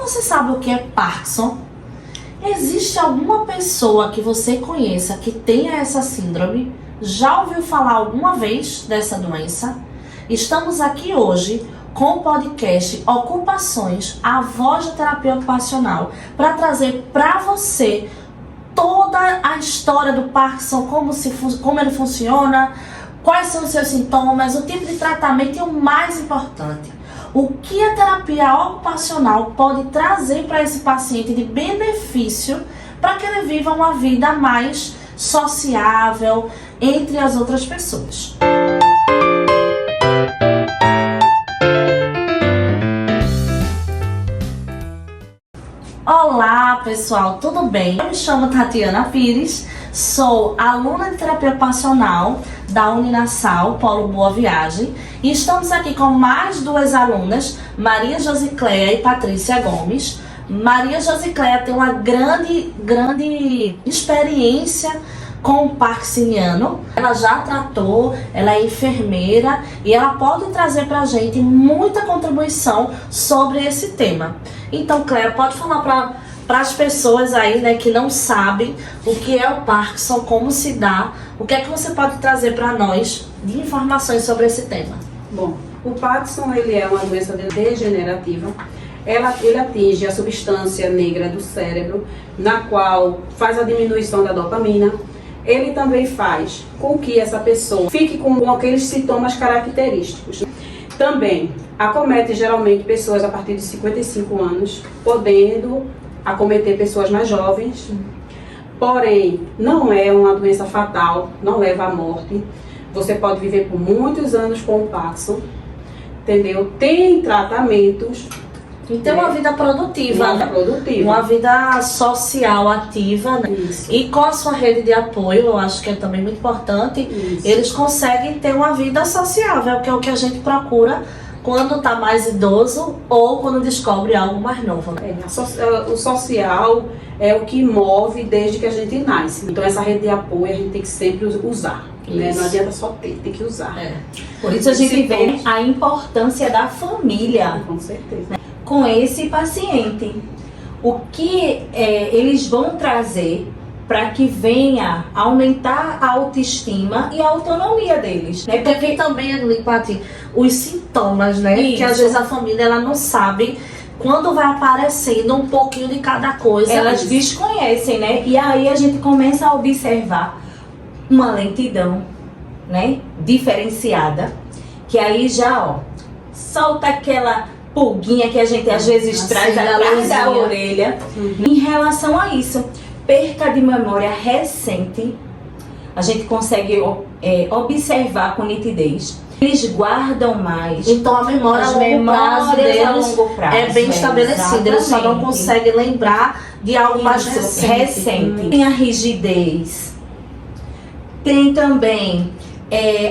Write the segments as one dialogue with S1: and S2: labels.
S1: Você sabe o que é Parkinson? Existe alguma pessoa que você conheça que tenha essa síndrome? Já ouviu falar alguma vez dessa doença? Estamos aqui hoje com o podcast Ocupações, a voz da terapia ocupacional, para trazer para você toda a história do Parkinson, como ele funciona, quais são os seus sintomas, o tipo de tratamento e o mais importante, o que a terapia ocupacional pode trazer para esse paciente de benefício para que ele viva uma vida mais sociável entre as outras pessoas. Olá pessoal, tudo bem? Eu me chamo Tatiana Pires, sou aluna de terapia ocupacional da Uninasal, Polo Boa Viagem, e estamos aqui com mais duas alunas, Maria Josicléia e Patrícia Gomes. Maria Josicléia tem uma grande experiência com o parkinsoniano. Ela já tratou, ela é enfermeira e ela pode trazer pra gente muita contribuição sobre esse tema. Então, Cléia, pode falar para as pessoas aí, né, que não sabem o que é o Parkinson, como se dá, o que é que você pode trazer para nós de informações sobre esse tema?
S2: Bom, o Parkinson ele é uma doença degenerativa. Ele atinge a substância negra do cérebro, na qual faz a diminuição da dopamina. Ele também faz com que essa pessoa fique com aqueles sintomas característicos. Também acomete geralmente pessoas a partir de 55 anos, podendo acometer pessoas mais jovens. Porém, não é uma doença fatal, não leva à morte. Você pode viver por muitos anos com o Parkinson, entendeu? Tem tratamentos.
S1: Então, uma vida produtiva, uma vida social ativa, né? E com a sua rede de apoio, eu acho que é também muito importante, eles conseguem ter uma vida sociável, que é o que a gente procura quando está mais idoso ou quando descobre algo mais novo.
S2: O social é o que move desde que a gente nasce. Então, essa rede de apoio a gente tem que sempre usar. Né? Não adianta só ter, tem que usar.
S3: Por isso a gente vê a importância da família.
S2: Com certeza.
S3: Com esse paciente, o que eles vão trazer para que venha aumentar a autoestima e a autonomia deles, né?
S1: Porque também, Pati, os sintomas, né?
S3: Isso.
S1: Que às vezes a família ela não sabe quando vai aparecendo um pouquinho de cada coisa.
S3: Elas desconhecem, né? E aí a gente começa a observar uma lentidão, né? Diferenciada, que aí já, ó, solta aquela pulguinha que a gente às vezes traz atrás da orelha. Em relação a isso, perca de memória recente, a gente consegue observar com nitidez. Eles guardam mais.
S1: Então a memória
S3: as
S1: a longo prazo deles
S3: a longo prazo,
S1: é bem estabelecida. Eles só não conseguem lembrar de algo mais recente.
S3: Tem a rigidez. Tem também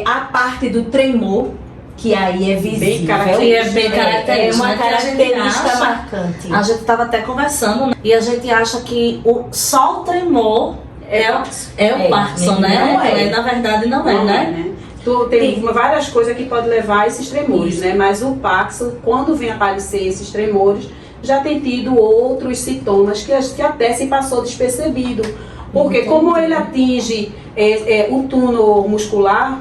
S3: a parte do tremor, que aí é visível.
S1: Que é bem característica.
S3: É uma
S1: né?
S3: característica marcante.
S1: A gente estava até conversando, né? E a gente acha que só o tremor é o Parkinson, né?
S3: Não é.
S1: Na verdade não é, né?
S2: Tem várias coisas que podem levar a esses tremores, né? Mas o Parkinson, quando vem aparecer esses tremores, já tem tido outros sintomas que até se passou despercebido. Porque como ele atinge o túnel muscular,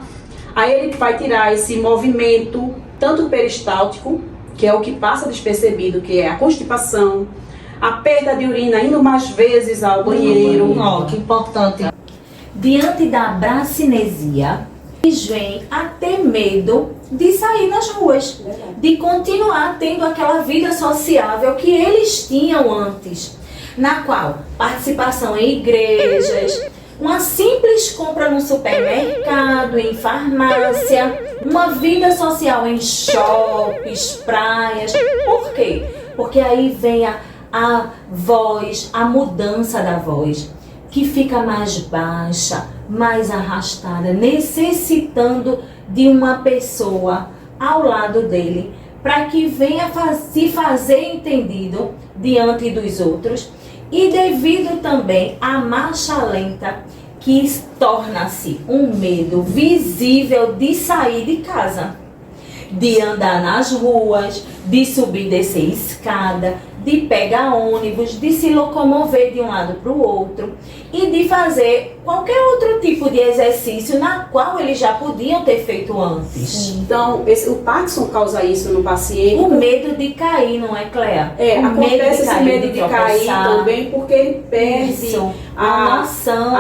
S2: aí ele vai tirar esse movimento, tanto peristáltico, que é o que passa despercebido, que é a constipação, a perda de urina, indo mais vezes ao banheiro.
S1: Que importante.
S3: Diante da bracinesia, eles vêm a ter medo de sair nas ruas, de continuar tendo aquela vida sociável que eles tinham antes, na qual participação em igrejas, uma simples compra no supermercado, em farmácia, uma vida social em shoppings, praias. Por quê? Porque aí vem a voz, a mudança da voz, que fica mais baixa, mais arrastada, necessitando de uma pessoa ao lado dele, para que venha se fazer entendido diante dos outros. E devido também à marcha lenta, que torna-se um medo visível de sair de casa, de andar nas ruas, de subir e descer escada, de pegar ônibus, de se locomover de um lado para o outro e de fazer qualquer outro tipo de exercício na qual eles já podiam ter feito antes.
S2: Então, o Parkinson causa isso no paciente.
S3: O medo de cair, não é, Cléa? O
S2: Acontece esse medo de cair
S3: tropeçar.
S2: também porque ele perde
S3: Isso,
S2: a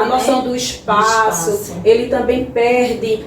S2: noção
S3: né?
S2: do espaço. Ele também perde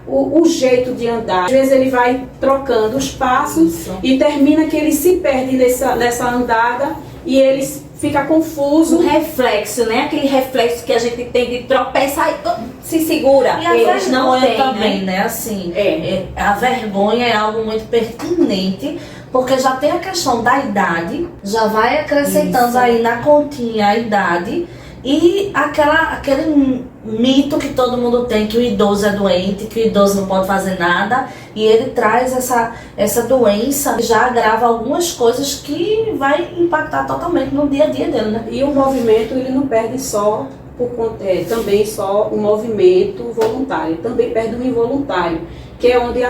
S2: o jeito de andar. Às vezes ele vai trocando os passos
S3: Isso.
S2: e termina que ele se perde nessa andada e ele fica confuso.
S3: Um reflexo, né? Aquele reflexo que a gente tem de tropeçar e se segura.
S1: E a
S3: Eles não
S1: vergonha
S3: têm,
S1: também,
S3: né?
S1: né? Assim,
S2: É.
S1: a vergonha é algo muito pertinente, porque já tem a questão da idade, já vai acrescentando
S3: Isso.
S1: aí na continha a idade e aquele mito que todo mundo tem que o idoso é doente, que o idoso não pode fazer nada, e ele traz essa doença, já agrava algumas coisas que vai impactar totalmente no dia a dia dele, né?
S2: E o movimento ele não perde só também só o movimento voluntário, também perde o involuntário, que é onde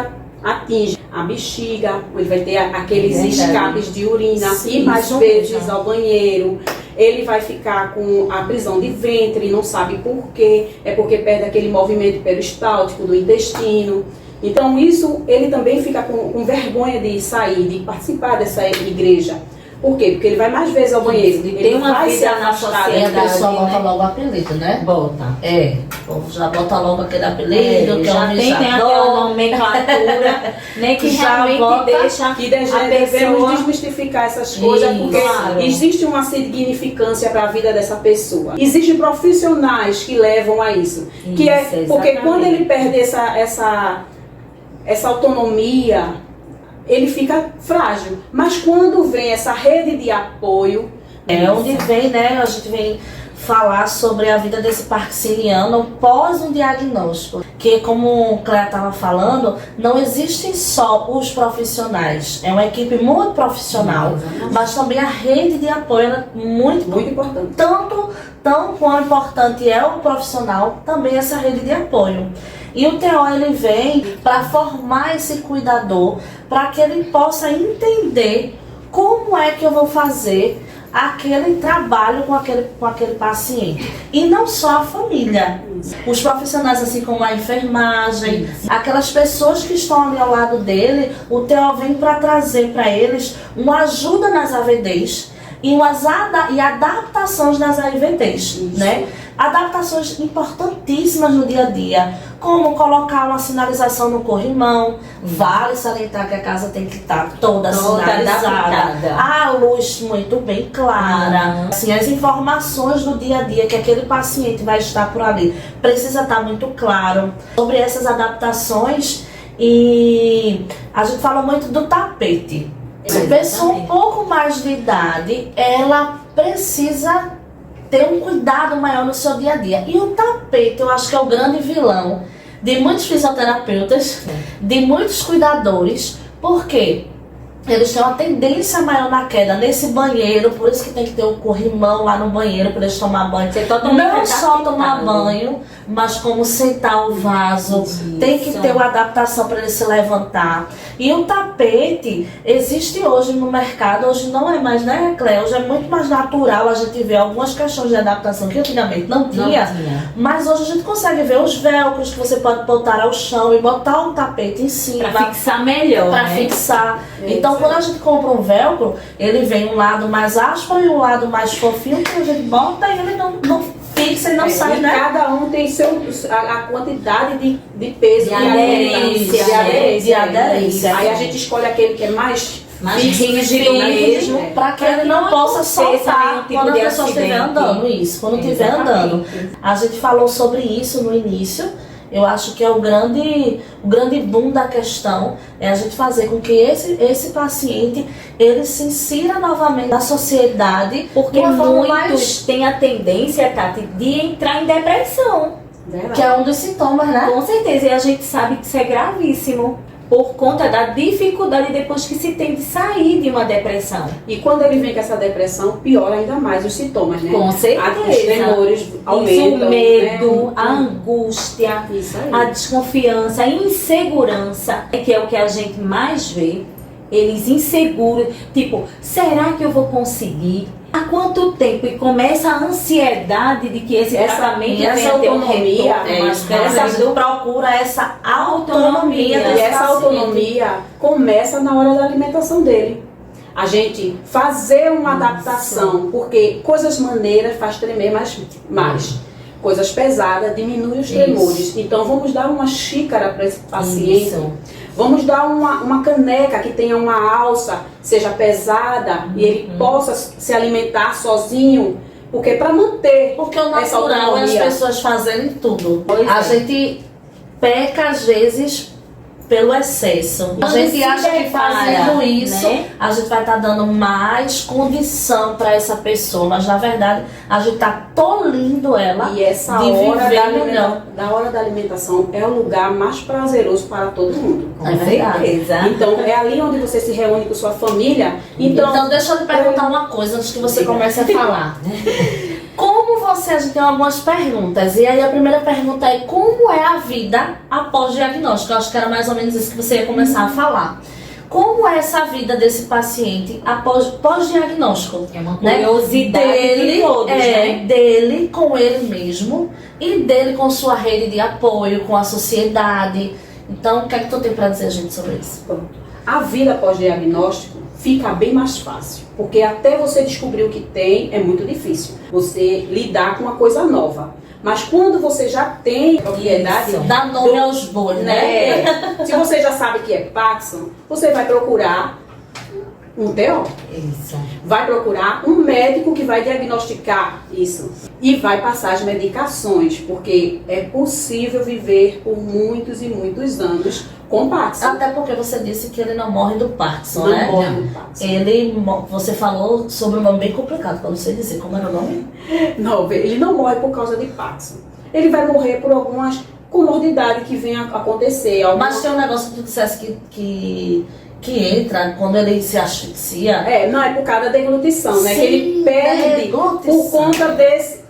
S2: atinge a bexiga, onde vai ter aqueles escapes de urina,
S3: Sim,
S2: e mais
S3: isso
S2: vezes
S3: mesmo.
S2: ao banheiro. Ele vai ficar com a prisão de ventre, não sabe por quê, é porque perde aquele movimento peristáltico do intestino. Então isso, ele também fica com vergonha de sair, de participar dessa igreja. Por quê? Porque ele vai mais vezes ao banheiro,
S3: Ele
S2: ele
S3: tem uma
S2: vai
S3: vida
S2: se
S3: na
S2: afastar.
S1: E a
S3: sociedade,
S1: pessoa
S3: né?
S1: bota logo o apelido, né?
S3: Bota.
S1: O povo já bota logo aquele apelido, que é
S3: já
S1: um
S3: tem aquela
S1: mijador.
S3: nomenclatura, né, que
S1: Já
S3: realmente
S1: bota
S3: deixa
S2: E
S3: a
S2: devemos
S3: pessoa...
S2: desmistificar essas coisas,
S1: Isso.
S2: porque
S3: Claro.
S2: existe uma significância para a vida dessa pessoa. Existem profissionais que levam a isso. Que é
S3: Isso,
S2: porque
S3: exatamente.
S2: quando ele perde essa autonomia, ele fica frágil. Mas quando vem essa rede de apoio,
S1: É onde vem, né? A gente vem falar sobre a vida desse parkinsoniano pós um diagnóstico. Que, como o Cléa estava falando, não existem só os profissionais. É uma equipe muito profissional, mas também a rede de apoio é muito
S2: muito importante.
S1: tão quão importante é o profissional, também essa rede de apoio. E o TO ele vem para formar esse cuidador, para que ele possa entender como é que eu vou fazer aquele trabalho com aquele paciente. E não só a família. Os profissionais, assim como a enfermagem, aquelas pessoas que estão ali ao lado dele, o TO vem para trazer para eles uma ajuda nas AVDs e adaptações nas AVDs, né? Adaptações importantíssimas no dia a dia, como colocar uma sinalização no corrimão. Vale salientar que a casa tem que estar toda sinalizada,
S3: adaptada.
S1: a luz muito bem clara, assim, as informações do dia a dia que aquele paciente vai estar por ali precisa estar muito claro sobre essas adaptações. E a gente falou muito do tapete. A pessoa um pouco mais de idade, ela precisa ter um cuidado maior no seu dia a dia. E o tapete, eu acho que é o grande vilão de muitos fisioterapeutas, de muitos cuidadores, porque eles têm uma tendência maior na queda nesse banheiro, por isso que tem que ter o corrimão lá no banheiro para eles tomar banho. Não só tomar banho, mas como sentar o vaso, tem que ter uma adaptação para ele se levantar. E o tapete existe hoje no mercado, hoje não é mais, né, Cléa? Hoje é muito mais natural a gente ver algumas questões de adaptação que antigamente não tinha. Mas hoje a gente consegue ver os velcros que você pode botar ao chão e botar um tapete em cima.
S3: Para fixar melhor,
S1: Para
S3: né?
S1: fixar. Então, quando a gente compra um velcro, ele vem um lado mais áspero e um lado mais fofinho, que a gente bota e ele não fixa e não sai,
S2: e
S1: né?
S2: cada um tem a quantidade de peso,
S3: De aderência,
S1: de aderência.
S2: Aí a gente escolhe aquele que é mais
S3: rígido
S2: mesmo,
S3: né?
S1: Para que ele não possa
S3: aconteça
S1: soltar
S3: nenhum tipo
S1: quando a
S3: de
S1: pessoa estiver
S3: acidente.
S1: andando. Isso, quando estiver andando. A gente falou sobre isso no início. Eu acho que é o grande boom da questão, é a gente fazer com que esse paciente, ele se insira novamente na sociedade.
S3: Porque
S1: de uma forma
S3: muitos
S1: mais...
S3: têm a tendência, Tati, de entrar em depressão.
S2: Verdade.
S1: Que é um dos sintomas, né?
S3: Com certeza, e a gente sabe que isso é gravíssimo. Por conta da dificuldade depois que se tem de sair de uma depressão.
S2: E quando ele vem com essa depressão, piora ainda mais os sintomas, né?
S3: Com certeza.
S2: Os tremores aumentam.
S3: O medo,
S2: né?
S3: a angústia,
S2: Isso aí.
S3: a desconfiança, a insegurança, que é o que a gente mais vê. Eles inseguros, tipo, será que eu vou conseguir? Há quanto tempo? E começa a ansiedade de que esse tratamento
S2: essa
S3: venha ter um
S2: autonomia,
S3: retorno mais
S1: A gente
S3: rápido.
S1: procura essa autonomia
S3: Autonomia.
S2: E
S1: desse
S2: essa
S1: paciente.
S2: autonomia começa na hora da alimentação dele. A gente fazer uma adaptação, porque coisas maneiras faz tremer mais. Coisas pesadas diminui os tremores. Então vamos dar uma xícara para esse paciente.
S3: Isso.
S2: Vamos dar uma caneca que tenha uma alça, seja pesada e ele possa se alimentar sozinho. Porque para manter
S1: Porque o
S2: essa
S1: natural é as
S2: autonomia.
S1: pessoas fazerem tudo.
S3: Pois
S1: A
S3: é.
S1: gente peca às vezes pelo excesso. A
S3: Não
S1: gente
S3: se
S1: acha que
S3: prepara,
S1: fazendo isso,
S3: né?
S1: a gente vai estar dando mais condição para essa pessoa, mas na verdade a gente está tolindo ela
S2: E essa
S1: de
S2: hora
S1: viver melhor.
S2: da hora da alimentação é o lugar mais prazeroso para todo mundo.
S3: Com
S1: É verdade.
S3: certeza.
S2: Então é ali onde você se reúne com sua família.
S1: Então deixa eu lhe perguntar uma coisa antes que você comece a falar. Como você, a gente tem algumas perguntas, e aí a primeira pergunta é como é a vida após diagnóstico? Eu acho que era mais ou menos isso que você ia começar a falar. Como é essa vida desse paciente após pós-diagnóstico?
S3: É uma
S1: Né?
S3: curiosidade de todos, né?
S1: Dele com ele mesmo e dele com sua rede de apoio, com a sociedade. Então, o que é que tu tem para dizer, gente, sobre isso?
S2: Pronto. A vida pós-diagnóstico fica bem mais fácil, porque até você descobrir o que tem é muito difícil. Você lidar com uma coisa nova. Mas quando você já tem propriedade,
S3: Isso.
S1: Dá nome aos bois, né?
S2: se você já sabe que é Parkinson, você vai procurar um TO.
S3: Isso.
S2: Vai procurar um médico que vai diagnosticar isso e vai passar as medicações, porque é possível viver por muitos e muitos anos com Parkinson.
S1: Até porque você disse que ele não morre do Parkinson,
S2: Não
S1: né?
S2: morre do Parkinson.
S1: Você falou sobre um nome bem complicado para você dizer. Como era o nome?
S2: Não, ele não morre por causa de Parkinson. Ele vai morrer por algumas comorbidades que venham a acontecer.
S1: Mas tem um negócio que tu dissesse que entra quando ele se asfixia.
S2: Não, é por causa da deglutição, né?
S1: Sim,
S2: Que ele perde
S1: deglutição.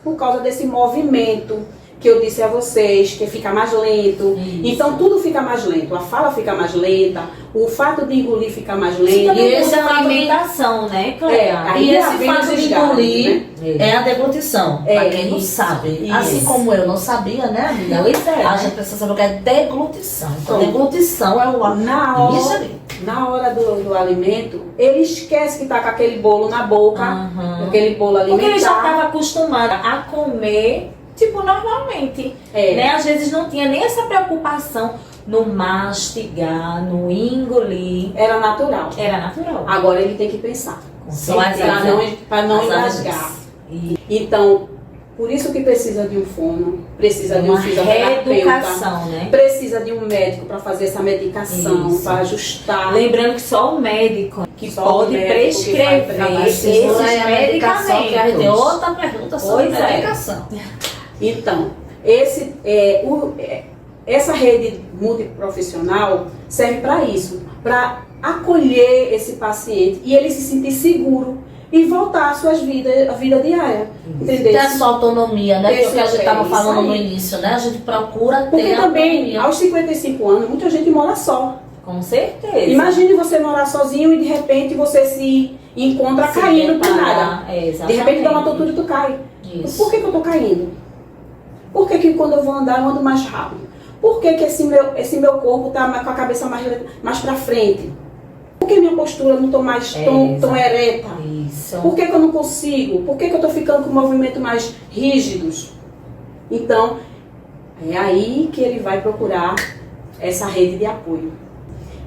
S2: por causa desse movimento que eu disse a vocês, que fica mais lento.
S3: Isso.
S2: Então tudo fica mais lento. A fala fica mais lenta, o fato de engolir fica mais
S3: Isso
S2: lento.
S3: também
S1: E esse
S3: muda a
S1: fato de-
S3: alimentação, né, Cleia?
S2: É, aí
S1: E esse
S2: vem
S1: fato
S2: os
S1: de
S2: desgastes,
S1: engolir
S2: né?
S1: é a deglutição.
S2: É,
S1: Pra quem não
S3: isso,
S1: sabe.
S3: isso.
S1: Assim como eu não sabia, né, amiga?
S3: Pois é,
S1: A
S3: né?
S1: gente precisa saber o que é deglutição. Então,
S2: Pronto.
S1: deglutição é o
S2: Na hora,
S1: Isso ali.
S2: na hora do alimento, ele esquece que tá com aquele bolo na boca,
S3: Aham.
S2: aquele bolo alimentar.
S3: Porque ele já estava acostumado a comer, tipo, normalmente.
S2: É.
S3: Né? Às vezes não tinha nem essa preocupação no mastigar, no engolir.
S2: Era natural.
S3: Era natural.
S2: Agora ele tem que pensar.
S3: Com
S1: São as
S3: certeza.
S2: Para não
S1: As
S2: engasgar.
S3: E
S2: Então, por isso que precisa de um fono, precisa de um
S3: uma
S2: fisioterapeuta,
S3: reeducação, né?
S2: precisa de um médico para fazer essa medicação,
S3: Isso.
S2: para ajustar.
S3: Lembrando que só o médico que
S2: Só
S3: pode
S2: o médico que vai
S3: prescrever
S2: trabalhar
S3: esses
S2: esses
S1: Isso aí é medicação, que aí tem
S3: medicamentos.
S1: outra pergunta sobre
S3: Pois é.
S1: medicação.
S2: Então, essa rede multiprofissional serve para isso, para acolher esse paciente e ele se sentir seguro e voltar à sua vida diária. Entendeu?
S1: Ter a sua autonomia, né?
S2: Esse
S1: Porque a gente
S2: é
S1: estava
S2: isso
S1: falando no
S2: aí.
S1: início, né? A gente procura
S2: Porque
S1: ter
S2: também,
S1: autonomia.
S2: aos 55 anos, muita gente mora só.
S3: Com certeza.
S2: Imagine você morar sozinho e de repente você se encontra
S3: Se
S2: caindo por
S3: preparar.
S2: nada.
S3: É,
S2: De
S3: exatamente.
S2: repente dá uma tontura e tu cai.
S1: Isso.
S2: Por que eu tô caindo? Por que quando eu vou andar eu ando mais rápido? Por que esse meu corpo tá com a cabeça mais pra frente? Por que minha postura não tô mais tão ereta?
S3: Isso.
S2: Por que eu não consigo? Por que eu tô ficando com movimentos mais rígidos? Então, é aí que ele vai procurar essa rede de apoio.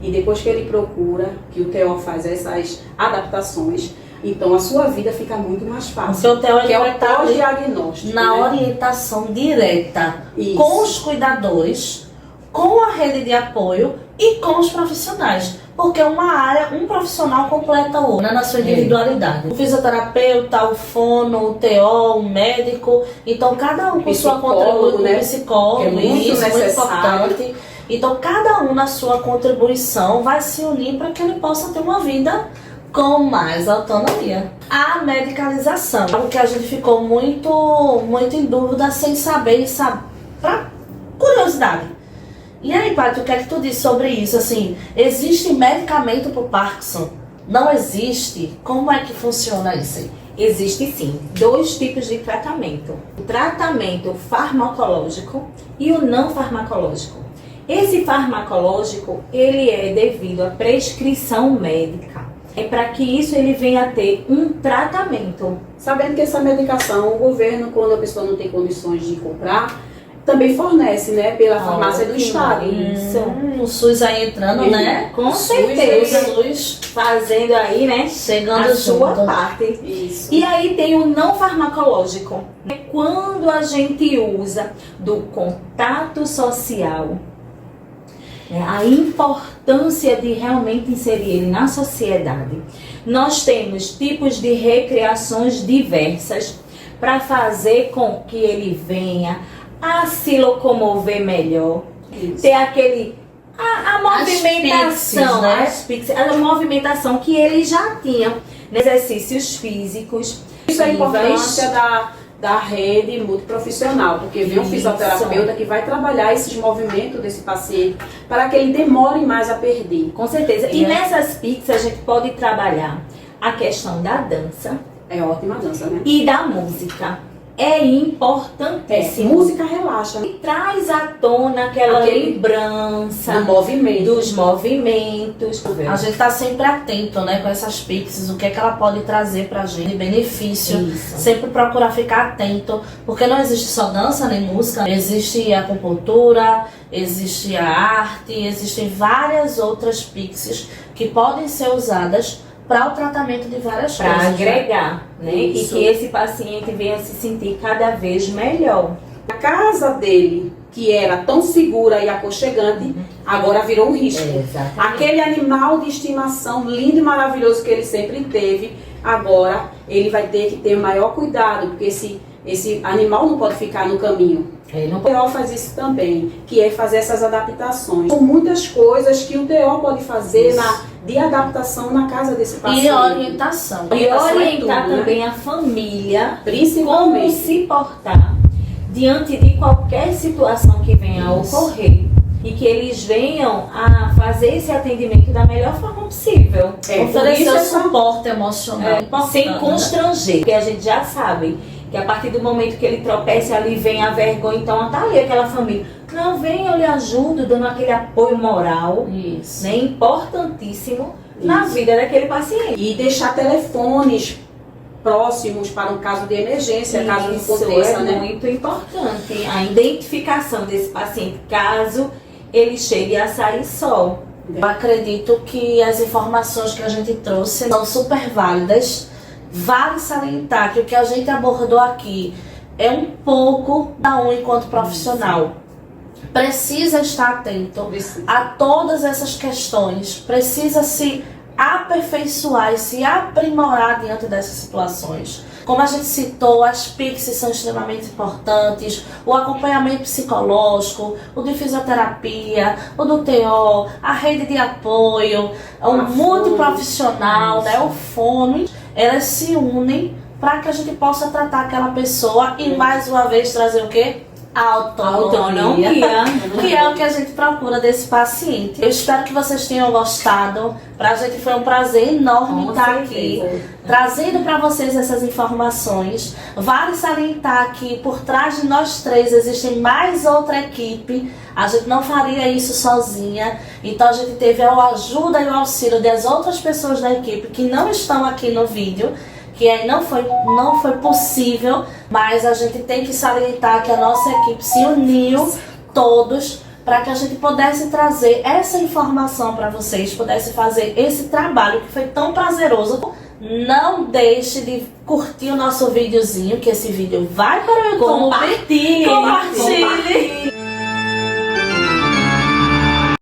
S2: E depois que ele procura, que o TO faz essas adaptações, então a sua vida fica muito mais
S1: O
S2: fácil.
S1: seu teórico
S2: Que é
S1: vai
S2: o
S1: estar ali
S2: pós-diagnóstico.
S1: na
S2: né?
S1: orientação direta
S2: Isso.
S1: com os cuidadores, com a rede de apoio e com os profissionais. Porque uma área, um profissional completa o outro, né, na sua individualidade. O fisioterapeuta, o fono, o TO, o médico. Então, cada um com sua
S2: Psicólogo,
S1: contribuição,
S2: né?
S1: o psicólogo,
S2: É muito
S1: isso, muito
S2: necessário.
S1: importante. Então, cada um na sua contribuição vai se unir para que ele possa ter uma vida com mais autonomia. A medicalização, algo que a gente ficou muito em dúvida, sem saber, pra curiosidade. E aí, Paty, o que é que tu diz sobre isso? Assim, existe medicamento pro Parkinson? Não existe? Como é que funciona isso aí?
S3: Existe sim, 2 tipos de tratamento. O tratamento farmacológico e o não farmacológico. Esse farmacológico, ele é devido à prescrição médica. É para que isso ele venha a ter um tratamento.
S2: Sabendo que essa medicação, o governo, quando a pessoa não tem condições de comprar, também fornece, né, pela farmácia do estado.
S3: Isso.
S1: O SUS aí entrando, né?
S3: Com
S2: SUS,
S3: certeza.
S1: O SUS
S3: Fazendo aí, né,
S1: chegando
S3: a sua
S1: junto.
S3: parte.
S2: Isso.
S3: E aí tem o não farmacológico. É quando a gente usa do contato social, né, a importância de realmente inserir ele na sociedade. Nós temos tipos de recreações diversas para fazer com que ele venha a se locomover melhor,
S2: Isso.
S3: ter aquele a movimentação,
S1: As
S3: pixies, a movimentação que ele já tinha, exercícios físicos.
S2: Isso é a
S3: possíveis.
S2: importância da rede multiprofissional, porque vem um
S3: Isso.
S2: fisioterapeuta que vai trabalhar esses movimentos desse paciente para que ele demore mais a perder.
S3: Com certeza. E
S1: É.
S3: nessas pixies a gente pode trabalhar a questão da dança
S2: É ótima dança, né?
S3: e da música. É importantíssimo.
S2: Música relaxa, né?
S3: E traz à tona aquela
S2: Aquele-
S3: lembrança
S2: Do movimento.
S3: dos movimentos.
S1: A gente tá sempre atento, né, com essas pixies, o que é que ela pode trazer pra gente de benefício.
S3: Isso.
S1: Sempre procurar ficar atento, porque não existe só dança nem música, existe a acupuntura, existe a arte, existem várias outras pixies que podem ser usadas para o tratamento de várias
S3: Para
S1: coisas.
S3: agregar, né? E
S2: Isso.
S3: que esse paciente venha se sentir cada vez melhor.
S2: A casa dele, que era tão segura e aconchegante, agora virou um risco.
S3: Exatamente.
S2: Aquele animal de estimação lindo e maravilhoso que ele sempre teve, agora ele vai ter que ter maior cuidado, porque esse animal não pode ficar no caminho.
S3: Ele não
S2: O TO faz isso também, que é fazer essas adaptações. São muitas coisas que o TO pode fazer de adaptação na casa desse paciente.
S1: E orientação.
S3: E
S2: Orientação é
S3: orientar
S2: tudo, né?
S3: também a família como
S2: Principalmente.
S3: se portar diante de qualquer situação que venha a
S1: Isso.
S3: ocorrer e que eles venham a fazer esse atendimento da melhor forma possível.
S2: É, por
S1: Oferecer
S2: isso
S1: o
S2: essa-
S1: suporte emocional. Importante,
S3: Sem
S1: né?
S3: constranger, porque a gente já sabe que a partir do momento que ele tropeça ali, vem a vergonha, então tá ali aquela família. Não, vem, eu lhe ajudo, dando aquele apoio moral,
S1: Isso.
S3: né, importantíssimo na
S2: Isso.
S3: vida daquele paciente.
S2: E deixar telefones próximos para um caso de emergência, caso
S3: Isso
S2: aconteça,
S3: é
S2: né?
S3: muito importante, a identificação desse paciente, caso ele chegue a sair só.
S1: Eu acredito que as informações que a gente trouxe são super válidas. Vale salientar que o que a gente abordou aqui é um pouco da um enquanto profissional. Precisa estar atento a todas essas questões, precisa se aperfeiçoar e se aprimorar diante dessas situações. Como a gente citou, as pixies são extremamente importantes, o acompanhamento psicológico, o de fisioterapia, o do TO, a rede de apoio, o multiprofissional, né, o fono, elas se unem para que a gente possa tratar aquela pessoa e mais uma vez trazer o quê? Autonomia. Que é o que a gente procura desse paciente. Eu espero que vocês tenham gostado. Pra gente foi um prazer enorme
S3: Com
S1: estar aqui,
S3: certeza.
S1: trazendo para vocês essas informações. Vale salientar que por trás de nós três existe mais outra equipe. A gente não faria isso sozinha. Então a gente teve a ajuda e o auxílio das outras pessoas da equipe que não estão aqui no vídeo, que aí não foi possível, mas a gente tem que salientar que a nossa equipe se uniu todos para que a gente pudesse trazer essa informação para vocês, pudesse fazer esse trabalho que foi tão prazeroso. Não deixe de curtir o nosso videozinho, que esse vídeo vai para o YouTube.
S3: Compartilhe.
S1: Compartilhe.